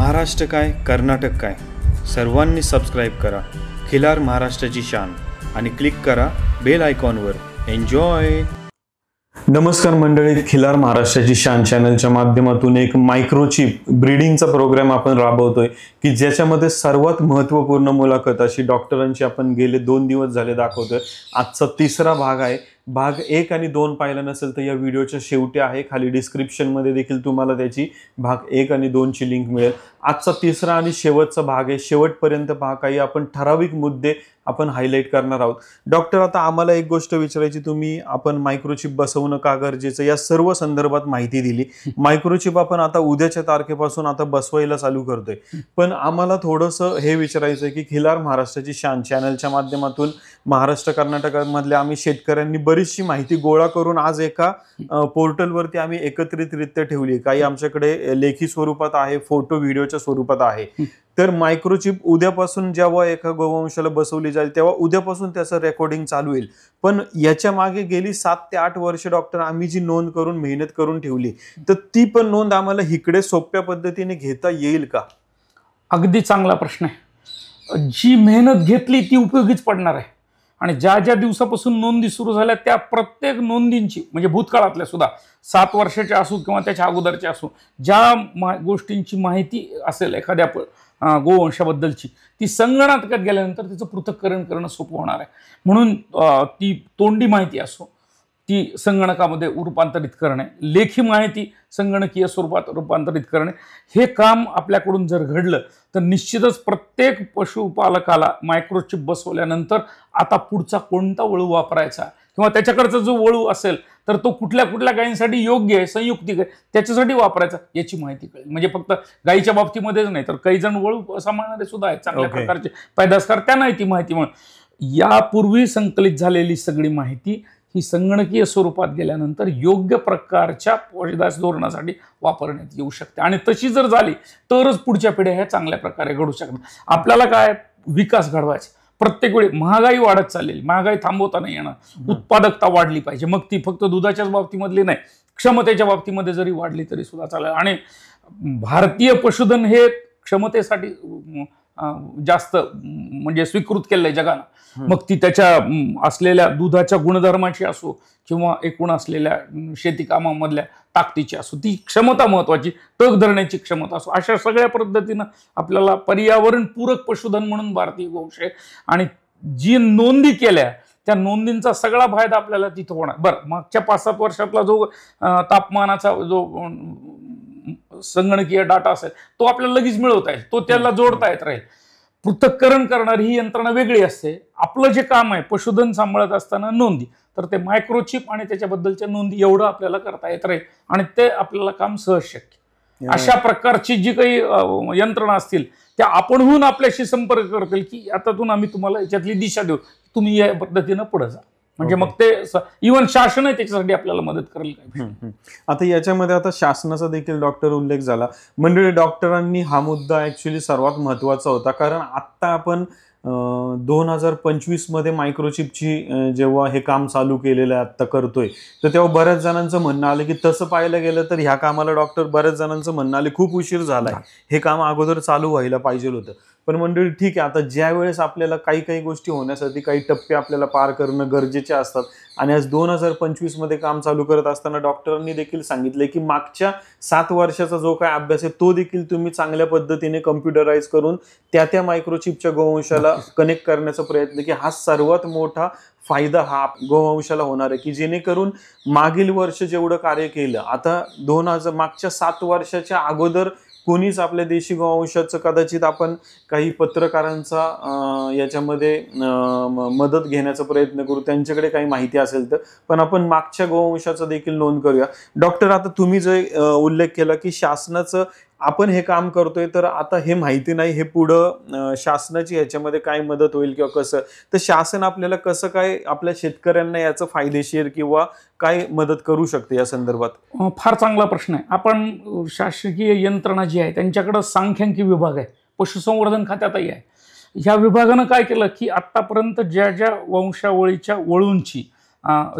महाराष्ट्र काय कर्नाटक काय सर्वांनी सबस्क्राईब करा खिलार महाराष्ट्राची शान आणि क्लिक करा बेल आयकॉनवर। एन्जॉय। नमस्कार मंडळी, खिलार महाराष्ट्राची शान चॅनलच्या माध्यमातून एक मायक्रोचिप ब्रीडिंगचा प्रोग्राम आपण राबवतोय की ज्याच्यामध्ये सर्वात महत्त्वपूर्ण मुलाखत अशी डॉक्टरांची आपण गेले 2 दिवस झाले दाखवतोय। आजचा तिसरा भाग आहे। भाग 1 आणि 2 पाहिला नसेल तर या व्हिडिओच्या शेवटी आहे, खाली डिस्क्रिप्शन मध्ये देखील तुम्हाला त्याची भाग 1 आणि 2 ची लिंक मिळेल। आजचा तिसरा आणि शेवटचा भाग आहे। शेवटपर्यंत पहा, काही आपण ठराविक मुद्दे आपण हायलाइट करणार आहोत। डॉक्टर, आता आम्हाला एक गोष्ट विचारायची, तुम्ही आपण मायक्रोचिप बसवणं का गरजेचं या सर्व संदर्भात माहिती दिली। मायक्रोचिप आपण आता उद्याच्या तारखेपासून आता बसवायला चालू करतोय, पण आम्हाला थोडंसं हे विचारायचं आहे की खिलार महाराष्ट्राची शान चॅनलच्या माध्यमातून महाराष्ट्र कर्नाटकामधल्या आम्ही शेतकऱ्यांनी बरीचशी माहिती गोळा करून आज एका पोर्टलवरती आम्ही एकत्रितरित्या ठेवली। काही आमच्याकडे लेखी स्वरूपात आहे, फोटो व्हिडिओच्या स्वरूपात आहे। तर मायक्रोचिप उद्यापासून जेव्हा एका गोवंशाला बसवली जाईल तेव्हा उद्यापासून त्याचं रेकॉर्डिंग चालू होईल। पण याच्या मागे गेली 7 ते 8 वर्ष डॉक्टर आम्ही जी नोंद करून मेहनत करून ठेवली, तर ती पण नोंद आम्हाला इकडे सोप्या पद्धतीने घेता येईल का? अगदी चांगला प्रश्न आहे। जी मेहनत घेतली ती उपयोगीच पडणार आहे आणि ज्या ज्या दिवसापासून नोंदी सुरू झाल्या त्या प्रत्येक नोंदींची, म्हणजे भूतकाळातल्या सुद्धा 7 वर्षाच्या असो किंवा त्याच्या अगोदरच्या असो, ज्या गोष्टींची माहिती असेल एखाद्या गोवंशाबद्दलची, ती संगणकात गेल्यानंतर त्याचं पृथक्करण करणं सोपं होणार आहे। म्हणून ती तोंडी माहिती असो ती संगणकामध्ये रूपांतरित करणे, लेखी माहिती संगणकीय स्वरूपात रूपांतरित करणे, हे काम आपल्याकडून जर घडलं तर निश्चितच प्रत्येक पशुपालकाला मायक्रोचिप बसवल्यानंतर आता पुढचा कोणता वळू वापरायचा किंवा त्याच्याकडचा जो वळू असेल तर तो कुठल्या कुठल्या गायींसाठी योग्य आहे, संयुक्तिक आहे, त्याच्यासाठी वापरायचा याची माहिती कळेल। म्हणजे फक्त गायीच्या बाबतीमध्येच नाही तर काही जण वळू सांभाळणारे सुद्धा आहेत, चांगल्या प्रकारचे पैदासकार, त्यांनाही ती माहिती मिळेल। यापूर्वी संकलित झालेली सगळी माहिती ही संगणकीय स्वरूपात गेल्यानंतर योग्य प्रकारच्या पैदास धोरणासाठी वापरण्यात येऊ शकते आणि तशी जर झाली तरच पुढच्या पिढ्या ह्या चांगल्या प्रकारे घडू शकतात। आपल्याला काय विकास घडवायचा, प्रत्येक वेळी महागाई वाढत चाललेली, महागाई थांबवता नाही येणार, उत्पादकता वाढली पाहिजे, मग ती फक्त दुधाच्याच बाबतीमधली नाही, क्षमतेच्या बाबतीमध्ये जरी वाढली तरी सुद्धा चालेल। आणि भारतीय पशुधन हे क्षमतेसाठी जास्त म्हणजे स्वीकृत केलंय जगानं, मग ती त्याच्या असलेल्या दुधाच्या गुणधर्माची असो किंवा एकूण असलेल्या शेती कामामधल्या ताकदीची असो, ती क्षमता महत्वाची, तग धरण्याची क्षमता असो, अशा सगळ्या पद्धतीनं आपल्याला पर्यावरण पूरक पशुधन म्हणून भारतीय गोवंश आहे। आणि जी नोंदी केल्या त्या नोंदींचा सगळा फायदा आपल्याला तिथं होणार। बरं, मागच्या 5-7 वर्षातला जो तापमानाचा जो संगणकीय डाटा असेल तो आपल्याला लगेच मिळवता येईल, तो त्याला जोडता येत राहील। पृथक्करण करणारी ही यंत्रणा वेगळी असते। आपलं जे काम आहे पशुधन सांभाळत असताना नोंदी, तर ते मायक्रोचिप आणि त्याच्याबद्दलच्या नोंदी एवढं आपल्याला करता येत राहील आणि ते आपल्याला काम सहज शक्य। अशा प्रकारची जी काही यंत्रणा असतील त्या आपणहून आपल्याशी संपर्क करतील की आतातून आम्ही तुम्हाला याच्यातली दिशा देऊ, तुम्ही या पद्धतीनं पुढे जा, म्हणजे मग ते इव्हन शासन आहे त्याच्यासाठी आपल्याला मदत करेल। आता याच्यामध्ये आता शासनाचा देखील डॉक्टर उल्लेख झाला। मंडळी, डॉक्टरांनी हा मुद्दा ऍक्च्युली सर्वात महत्वाचा होता, कारण आता आपण 2025 मध्ये मायक्रोचिपची जेव्हा हे काम चालू केलेलं आहे, आता करतोय, तर तेव्हा बऱ्याच जणांचं म्हणणं आलं की तसं पाहायला गेलं तर ह्या कामाला डॉक्टर बऱ्याच जणांचं म्हणणं आलं खूप उशीर झालाय, हे काम अगोदर चालू व्हायला पाहिजे होतं। पण मंडळी ठीक आहे, आता ज्या वेळेस आपल्याला काही गोष्टी होण्यासाठी काही टप्पे आपल्याला पार करणं गरजेचे असतात आणि आज 2025 मध्ये काम चालू करत असताना डॉक्टरांनी देखील सांगितले की मागच्या 7 वर्षाचा जो काय अभ्यास आहे तो देखील तुम्ही चांगल्या पद्धतीने कम्प्युटराइज करून त्या मायक्रोचिपच्या गोवंशाला कनेक्ट करण्याचा प्रयत्न की हा सर्वात मोठा फायदा हा गोवंशाला होणार आहे, की जेणेकरून मागील वर्ष जेवढं कार्य केलं, आता मागच्या 7 वर्षाच्या अगोदर कोणीच आपल्या देशी गोवंशाचं कदाचित आपण काही पत्रकारांचा याच्यामध्ये मदत घेण्याचा प्रयत्न करू, त्यांच्याकडे काही माहिती असेल तर, पण आपण मागच्या गोवंशाचा देखील नोंद करूया। डॉक्टर, आता तुम्ही जे उल्लेख केला की शासनाचं आपण हे काम करतोय, तर आता हे माहिती नाही हे पुढं शासनाची ह्याच्यामध्ये काय मदत होईल किंवा कसं, तर शासन आपल्याला कसं काय आपल्या शेतकऱ्यांना याचं फायदेशीर किंवा काय मदत करू शकते या संदर्भात? फार चांगला प्रश्न आहे। आपण शासकीय यंत्रणा जी आहे त्यांच्याकडे सांख्यिकी विभाग आहे, पशुसंवर्धन खात्यातही आहे। ह्या विभागानं काय केलं की आतापर्यंत ज्या ज्या वंशावळीच्या वळूंची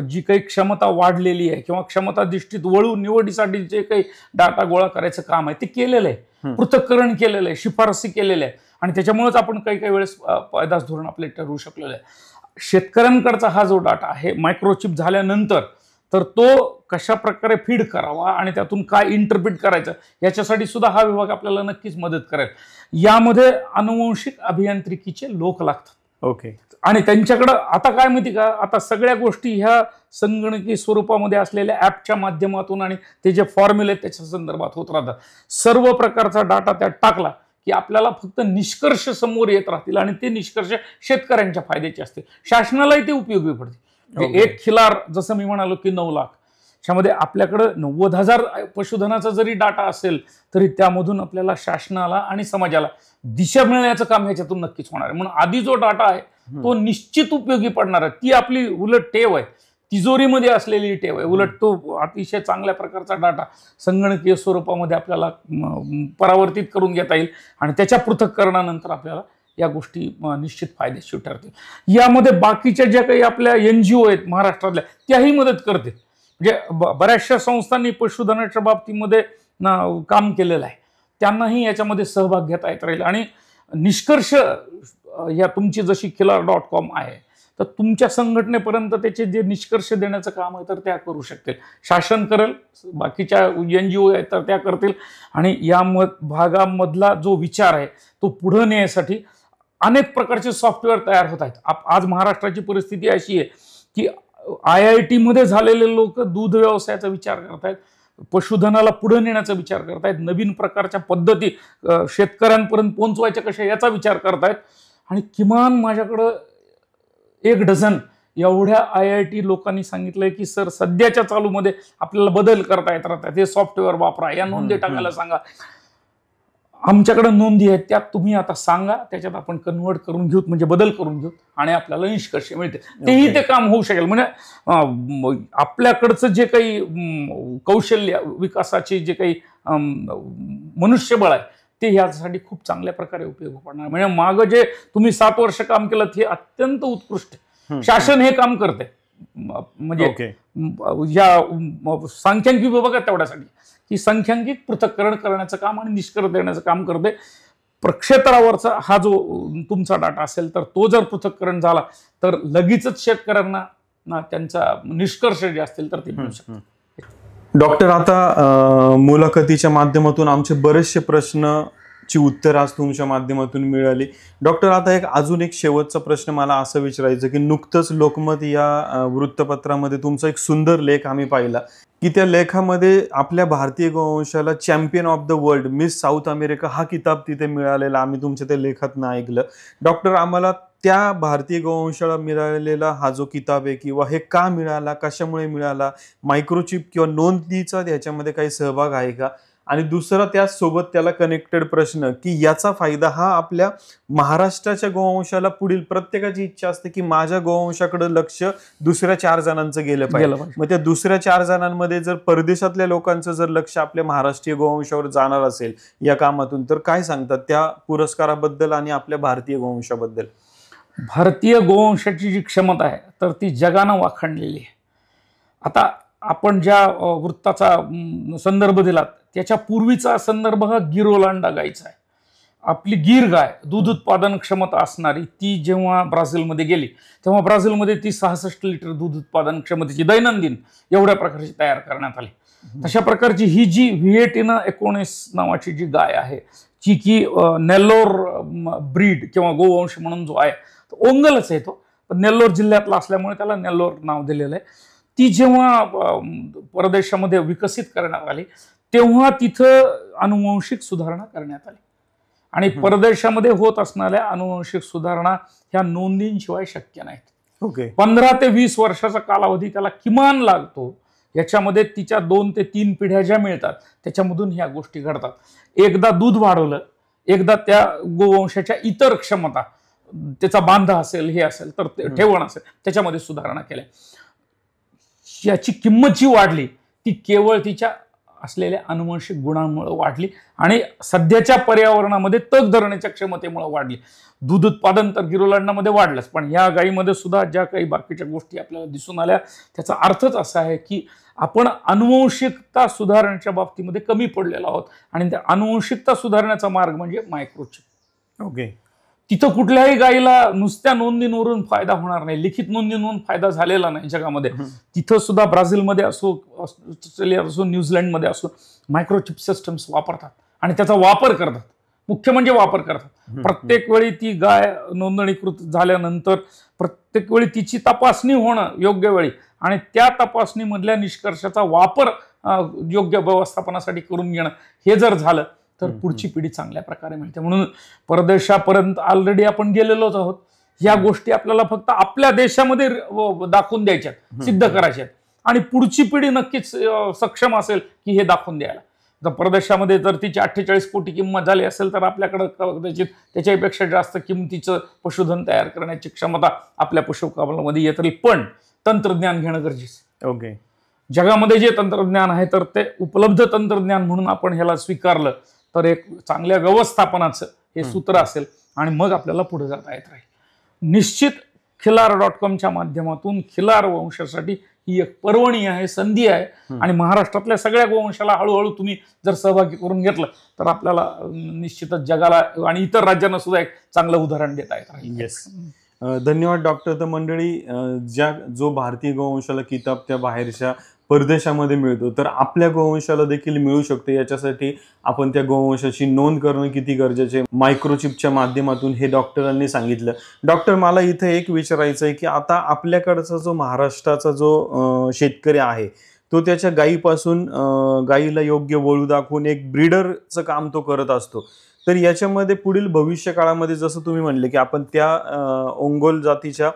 जी काही क्षमता वाढलेली आहे किंवा क्षमता दिष्टित वळू निवडीसाठी जे काही डाटा गोळा करायचं काम आहे ते केलेलं आहे, पृथक्करण केलेलं आहे, शिफारसी केलेल्या आहे आणि त्याच्यामुळेच आपण काही काही वेळेस पैदास धोरण आपले ठरवू शकलेलं आहे. शेतकऱ्यांकडचा हा जो डाटा आहे मायक्रोचिप झाल्यानंतर तर तो कशा प्रकारे फीड करावा आणि त्यातून काय इंटरप्रिट करायचं याच्यासाठी सुद्धा हा विभाग आपल्याला नक्कीच मदत करेल. यामध्ये अनुवंशिक अभियांत्रिकीचे लोक लागतात. ओके. आणि त्यांच्याकडं आता काय माहिती का, आता सगळ्या गोष्टी ह्या संगणकी स्वरूपामध्ये असलेल्या ॲपच्या माध्यमातून आणि ते जे फॉर्म्युले त्याच्या संदर्भात होत राहतात. सर्व प्रकारचा डाटा त्यात टाकला की आपल्याला फक्त निष्कर्ष समोर येत राहतील आणि ते निष्कर्ष शेतकऱ्यांच्या फायद्याचे असतील, शासनालाही ते उपयोगी पडतील. एक खिलार जसं मी म्हणालो की 9 लाख, त्यामध्ये आपल्याकडं 90,000 पशुधनाचा जरी डाटा असेल तरी त्यामधून आपल्याला शासनाला आणि समाजाला दिशा मिळण्याचं काम ह्याच्यातून नक्कीच होणार आहे. म्हणून आधी जो डाटा आहे तो निश्चित उपयोगी पडणार आहे. ती आपली उलट टेव आहे, तिजोरीमध्ये असलेली टेव आहे. उलट तो अतिशय चांगल्या प्रकारचा डाटा संगणकीय स्वरूपामध्ये आपल्याला परावर्तित करून घेता येईल आणि त्याच्या पृथक्करणानंतर आपल्याला या गोष्टी निश्चित फायदेशीर ठरतील. यामध्ये बाकीच्या ज्या काही आपल्या NGO आहेत महाराष्ट्रातल्या त्याही मदत करतील. म्हणजे बऱ्याचशा संस्थांनी पशुधनाच्या बाबतीमध्ये काम केलेलं आहे, त्यांनाही याच्यामध्ये सहभाग घेता येत राहील आणि निष्कर्ष या तुमची जशी खिलार.com आहे तर तुमच्या संघटनेपर्यंत त्याचे जे निष्कर्ष देण्याचं काम आहे तर त्या करू शकतील. शासन करेल, बाकीच्या NGO आहेत तर त्या करतील आणि या भागामधला जो विचार आहे तो पुढे नेण्यासाठी अनेक प्रकारचे सॉफ्टवेअर तयार होत आहेत. आज महाराष्ट्राची परिस्थिती अशी आहे की IIT मध्ये झालेले लोक दूध व्यवसायाचा विचार करतायत, पशुधनाला पुढे नेण्याचा विचार करतायत, नवीन प्रकारच्या पद्धती शेतकऱ्यांपर्यंत पोहोचवायच्या कशा याचा विचार करतायत आणि किमान माझ्याकडं 1 डझन एवढ्या IIT लोकांनी सांगितलंय की सर सध्याच्या चालूमध्ये आपल्याला बदल करता येत राहतात, हे सॉफ्टवेअर वापरा, या नोंदी टाकायला सांगा. आमच्याकडे नोंदी आहेत त्यात तुम्ही आता सांगा, त्याच्यात आपण कन्वर्ट करून घेऊ, म्हणजे बदल करून घेऊ आणि आपल्याला निष्कर्ष मिळते. तेही ते काम होऊ शकेल. म्हणजे आपल्याकडचं जे काही कौशल्य विकासाचे जे काही मनुष्यबळ आहे ते यासाठी खूप चांगल्या प्रकारे उपयोग पडणार. म्हणजे मागं जे तुम्ही 7 वर्ष काम केलं हे अत्यंत उत्कृष्ट आहे. शासन हे काम करते, म्हणजे या सांख्यिकी विभागात तेवढ्यासाठी की सांख्यिक पृथक्करण करण्याचं काम आणि निष्कर्ष देण्याचं काम करते. प्रक्षेत्रावरचा हा जो तुमचा डाटा असेल तर तो जर पृथक्करण झाला तर लगेचच शेतकऱ्यांना त्यांचा निष्कर्ष जे असतील तर ते मिळू शकतात. डॉक्टर, आता मुलाखतीच्या माध्यमातून आमचे बरेचसे प्रश्नाची उत्तर आज तुमच्या माध्यमातून मिळाली. डॉक्टर, आता अजून एक शेवटचा प्रश्न मला असं विचारायचं की नुकतंच लोकमत या वृत्तपत्रामध्ये तुमचा एक सुंदर लेख आम्ही पाहिला की त्या लेखामध्ये आपल्या भारतीय गोवंशाला champion of the world miss South America हा किताब तिथे मिळालेला आम्ही तुमच्या त्या लेखातनं ऐकलं. डॉक्टर, आम्हाला त्या भारतीय गोवंशाला मिळालेला हा जो किताब आहे किंवा हे का मिळाला, कशामुळे मिळाला, मायक्रोचिप किंवा नोंदीचा याच्यामध्ये काही सहभाग आहे का, आणि दुसरा त्याचसोबत त्याला कनेक्टेड प्रश्न की याचा फायदा हा आपल्या महाराष्ट्राच्या गोवंशाला, पुढील प्रत्येकाची इच्छा असते की माझ्या गोवंशाकडे लक्ष दुसऱ्या 4 जणांचं गेलं पाहिजे. मग त्या दुसऱ्या 4 जणांमध्ये जर परदेशातल्या लोकांचं जर लक्ष आपल्या महाराष्ट्रीय गोवंशावर जाणार असेल या कामातून, तर काय सांगतात त्या पुरस्काराबद्दल आणि आपल्या भारतीय गोवंशाबद्दल? भारतीय गोवंशाची जी क्षमता आहे तर ती जगानं वाखाणलेली आहे. आता आपण ज्या वृत्ताचा संदर्भ दिलात त्याच्या पूर्वीचा संदर्भ हा गिरोलांडा गायचा आहे. आपली गीर गाय दूध उत्पादन क्षमता असणारी ती जेव्हा ब्राझीलमध्ये गेली तेव्हा ब्राझीलमध्ये ती 66 लिटर दूध उत्पादन क्षमतेची दैनंदिन एवढ्या प्रकारची तयार करण्यात आली. तशा प्रकारची ही जी व्हिएटिना 19 नावाची जी गाय आहे जी की नेल्लोर ब्रीड किंवा गोवंश म्हणून जो आहे तो ओंगलच आहे, तो पण नेल्लोर जिल्ह्यातला असल्यामुळे त्याला नेल्लोर नाव दिलेलं आहे. ती जेव्हा परदेशामध्ये विकसित करण्यात आली तेव्हा तिथं अनुवंशिक सुधारणा करण्यात आली आणि परदेशामध्ये होत असणाऱ्या अनुवंशिक सुधारणा ह्या नोंदींशिवाय शक्य नाहीत. 15 ते 20 वर्षाचा कालावधी त्याला किमान लागतो. याच्यामध्ये तिच्या 2 ते 3 पिढ्या ज्या मिळतात त्याच्यामधून ह्या गोष्टी घडतात. एकदा दूध वाढवलं, एकदा त्या गोवंशाच्या इतर क्षमता, त्याचा बांधा असेल, हे असेल तर ठेवण असेल, त्याच्यामध्ये सुधारणा केल्या. याची किंमत जी वाढली ती केवळ तिच्या असलेल्या अनुवंशिक गुणांमुळे वाढली आणि सध्याच्या पर्यावरणामध्ये तग धरण्याच्या क्षमतेमुळे वाढली. दूध उत्पादन तर गिरोलांडामध्ये वाढलंच, पण या गायीमध्ये सुद्धा ज्या काही बाकीच्या गोष्टी आपल्याला दिसून आल्या त्याचा अर्थच असा आहे की आपण अनुवंशिकता सुधारण्याच्या बाबतीमध्ये कमी पडलेलो आहोत आणि त्या अनुवंशिकता सुधारण्याचा मार्ग म्हणजे मायक्रोचिप. ओके. तिथं कुठल्याही गायीला नुसत्या नोंदींवरून फायदा होणार नाही, लिखित नोंदींवरून फायदा झालेला नाही जगामध्ये. तिथं सुद्धा ब्राझीलमध्ये असो, ऑस्ट्रेलियात असो, न्यूझीलंडमध्ये असो मायक्रोचिप सिस्टम्स वापरतात आणि त्याचा वापर करतात. मुख्य म्हणजे वापर करतात. प्रत्येक वेळी ती गाय नोंदणीकृत झाल्यानंतर प्रत्येक वेळी तिची तपासणी होणं योग्य वेळी आणि त्या तपासणीमधल्या निष्कर्षाचा वापर योग्य व्यवस्थापनासाठी करून घेणं, हे जर झालं तर पुढची पिढी चांगल्या प्रकारे मिळते. म्हणून परदेशापर्यंत ऑलरेडी आपण गेलेलोच आहोत. या गोष्टी आपल्याला फक्त आपल्या देशामध्ये दाखवून द्यायच्यात, सिद्ध करायच्यात आणि पुढची पिढी नक्कीच सक्षम असेल की हे दाखवून द्यायला. तर परदेशामध्ये जर तिची 48 कोटी किंमत झाली असेल तर आपल्याकडं कदाचित त्याच्यापेक्षा जास्त किमतीचं पशुधन तयार करण्याची क्षमता आपल्या पशुपालनामध्ये येत राहील. पण तंत्रज्ञान घेणं गरजेचं. ओके. जगामध्ये जे तंत्रज्ञान आहे तर ते उपलब्ध तंत्रज्ञान म्हणून आपण ह्याला स्वीकारलं तर एक चांगल्या व्यवस्थापनाचं हे सूत्र असेल आणि मग आपल्याला पुढे जाता येत राहील. निश्चित खिलार.com माध्यमातून खिलार वंशासाठी ही एक पर्वणी आहे, संधी आहे आणि महाराष्ट्रातल्या सगळ्या गोवंशाला हळूहळू तुम्ही जर सहभागी करून घेतलं तर आपल्याला निश्चितच जगाला आणि इतर राज्यांना सुद्धा एक चांगलं उदाहरण देता येत राहील. येस. धन्यवाद डॉक्टर. तर मंडळी, जो भारतीय गोवंशाला किताब त्या बाहेरच्या परदेशामध्ये मिळतो तर आपल्या गोवंशाला देखील मिळू शकते. याच्यासाठी आपण त्या गोवंशाची नोंद करणं किती गरजेचे मायक्रोचिपच्या माध्यमातून हे डॉक्टरांनी सांगितलं. डॉक्टर, मला इथे एक विचारायचं आहे की आता आपल्याकडचा जो महाराष्ट्राचा जो शेतकरी आहे तो त्याच्या गायीपासून गायीला योग्य वळू दाखवून एक ब्रीडरचं काम तो करत असतो. तर याच्यामध्ये पुढील भविष्य काळामध्ये जसं तुम्ही म्हणले की आपण त्या ओंगोल जातीच्या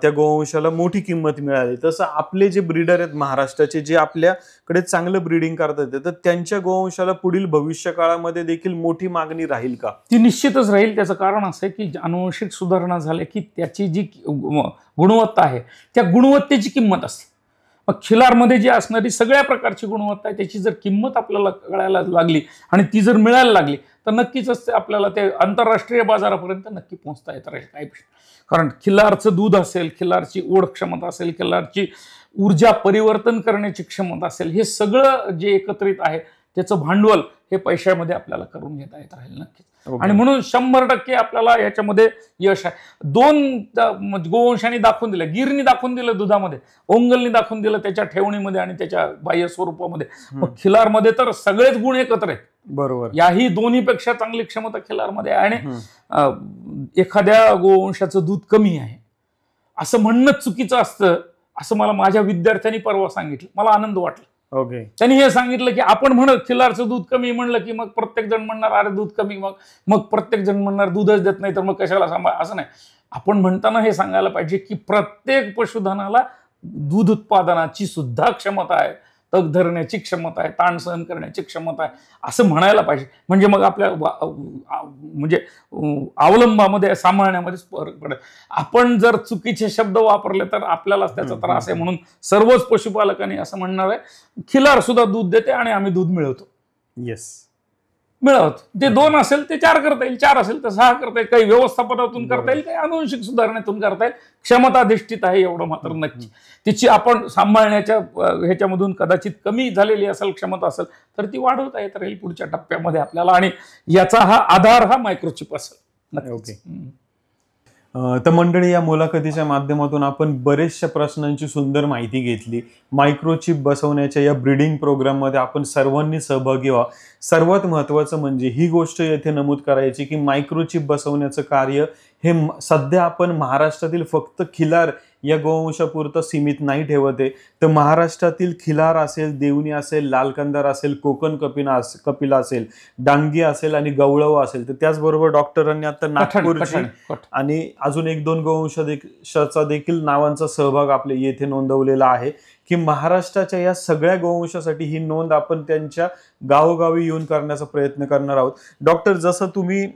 त्या गोवंशाला मोठी किंमत मिळाली, तसं आपले जे ब्रीडर आहेत महाराष्ट्राचे जे आपल्याकडे चांगलं ब्रीडिंग करतात तर त्यांच्या गोवंशाला पुढील भविष्य काळामध्ये देखील मोठी मागणी राहील का? ती निश्चितच राहील. त्याचं कारण असं आहे की अनुवंशिक सुधारणा झाल्या की त्याची जी गुणवत्ता आहे त्या गुणवत्तेची किंमत असते. मग खिलारमध्ये जी असणारी सगळ्या प्रकारची गुणवत्ता आहे त्याची जर किंमत आपल्याला कळायला लागली आणि ती जर मिळायला लागली तर नक्कीच आपल्याला ते आंतरराष्ट्रीय बाजारापर्यंत नक्की पोहोचता येत राहील. काही कारण खिलारचं दूध असेल, खिलारची ओढ क्षमता असेल, खिलारची ऊर्जा परिवर्तन करण्याची क्षमता असेल, हे सगळं जे एकत्रित आहे त्याचं भांडवल हे पैशामध्ये आपल्याला करून घेता येत राहील नक्कीच. आणि म्हणून 100% आपल्याला याच्यामध्ये यश आहे. 2 गोवंशांनी दाखवून दिलं, गिरनी दाखवून दिलं दुधामध्ये, ओंगलनी दाखवून दिलं त्याच्या ठेवणीमध्ये आणि त्याच्या बाह्य स्वरूपामध्ये. मग खिलारमध्ये तर सगळेच गुण एकत्र आहेत. बरोबर. याही दोन्हीपेक्षा चांगली क्षमता खिलारमध्ये आहे आणि एखाद्या गोवंशाचं दूध कमी आहे असं म्हणणं चुकीचं असतं असं मला माझ्या विद्यार्थ्यांनी परवा सांगितलं. मला आनंद वाटला. ओके. त्यांनी हे सांगितलं की आपण म्हणत खिलारचं दूध कमी म्हणलं की मग प्रत्येक जण म्हणणार अरे दूध कमी, मग प्रत्येक जण म्हणणार दूधच देत नाही तर मग कशाला सांभाळ. असं नाही. आपण म्हणताना हे सांगायला पाहिजे की प्रत्येक पशुधनाला दूध उत्पादनाची सुद्धा क्षमता आहे, तग धरण्याची क्षमता आहे, ताण सहन करण्याची क्षमता आहे असं म्हणायला पाहिजे. म्हणजे मग आपल्या म्हणजे अवलंबामध्ये सांभाळण्यामध्ये फरक पडेल. आपण जर चुकीचे शब्द वापरले तर आपल्यालाच त्याचा त्रास आहे. म्हणून सर्वच पशुपालकांनी असं म्हणणार आहे खिलार सुद्धा दूध देते आणि आम्ही दूध मिळवतो. येस, मिळवतो. ते 2 असेल ते 4 करता येईल, 4 असेल तर 6 करता येईल, काही व्यवस्थापनातून करता येईल, काही अनुवंशिक सुधारणेतून करता येईल. क्षमताधिष्ठित आहे एवढं मात्र नक्की. तिची आपण सांभाळण्याच्या ह्याच्यामधून कदाचित कमी झालेली असेल क्षमता असेल तर ती वाढवता येत राहील पुढच्या टप्प्यामध्ये आपल्याला आणि याचा हा आधार हा मायक्रोचिप असेल. ओके. तर मंडळी, या मुलाखतीच्या माध्यमातून आपण बरेचशा प्रश्नांची सुंदर माहिती घेतली. मायक्रोचिप बसवण्याच्या या ब्रीडिंग प्रोग्राममध्ये आपण सर्वांनी सहभागी व्हा. सर्वात महत्त्वाचं म्हणजे ही गोष्ट येथे नमूद करायची की मायक्रोचिप बसवण्याचं कार्य हे सध्या आपण महाराष्ट्रातील फक्त खिलार या गोवंशापुरतं सीमित नाही ठेवत आहे, तर महाराष्ट्रातील खिलार असेल, देवणी असेल, लालकंदार असेल, कोकण कपिला असेल, डांगी असेल आणि गवळव असेल, तर त्याचबरोबर डॉक्टरांनी आता नागपूरची आणि अजून 1-2 गोवंशाचा देखील नावांचा सहभाग आपल्या येथे नोंदवलेला आहे की महाराष्ट्राच्या या सगळ्या गोवंशासाठी ही नोंद आपण त्यांच्या गावोगावी येऊन करण्याचा प्रयत्न करणार आहोत. डॉक्टर, जसं तुम्ही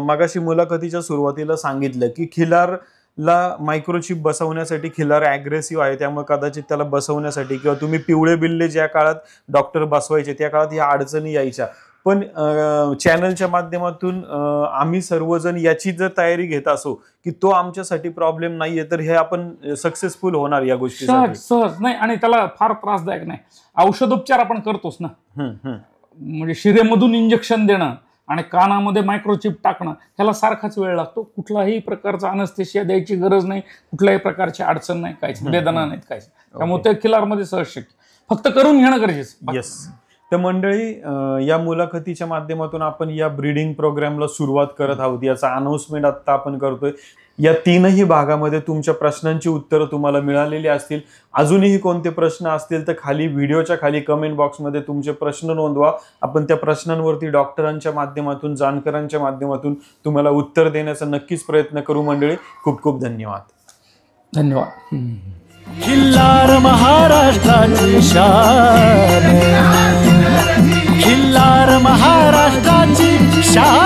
मगाशी मुलाखतीच्या सुरुवातीला सांगितलं की खिलार ला मायक्रोचिप बसवण्यासाठी खिलार ॲग्रेसिव्ह आहे, त्यामुळे कदाचित त्याला बसवण्यासाठी किंवा तुम्ही पिवळे बिल्ले ज्या काळात डॉक्टर बसवायचे त्या काळात या अडचणी यायच्या. पण चॅनलच्या माध्यमातून आम्ही सर्वजण याची जर तयारी घेत असो की तो आमच्यासाठी प्रॉब्लेम नाहीये, तर हे आपण सक्सेसफुल होणार या गोष्टीसाठी. सहज नाही, आणि त्याला फार त्रासदायक नाही. औषधोपचार आपण करतोच ना, म्हणजे शिरेमधून इंजेक्शन देणं आणि कानामध्ये मायक्रोचिप टाकणं, ह्याला सारखाच वेळ लागतो. कुठलाही प्रकारचा अनस्थेशिया द्यायची गरज नाही, कुठल्याही प्रकारची अडचण नाही, काहीच वेदना नाहीत, काहीच. त्यामुळे ते खिलारमध्ये सहज शक्य, फक्त करून घेणं गरजेचं. येस. तर मंडळी, या मुलाखतीच्या माध्यमातून आपण या ब्रीडिंग प्रोग्रामला सुरुवात करत आहोत. याचा अनाउन्समेंट आता आपण करतोय. या 3ही भागामध्ये तुमच्या प्रश्नांची उत्तरं तुम्हाला मिळालेली असतील. अजूनही कोणते प्रश्न असतील तर खाली व्हिडिओच्या खाली कमेंट बॉक्समध्ये तुमचे प्रश्न नोंदवा. आपण त्या प्रश्नांवरती डॉक्टरांच्या माध्यमातून, जाणकारांच्या माध्यमातून तुम्हाला उत्तर देण्याचा नक्कीच प्रयत्न करू. मंडळी, खूप खूप धन्यवाद. धन्यवाद. खिल्लार महाराष्ट्राची शान, खिल्लार महाराष्ट्राची शान.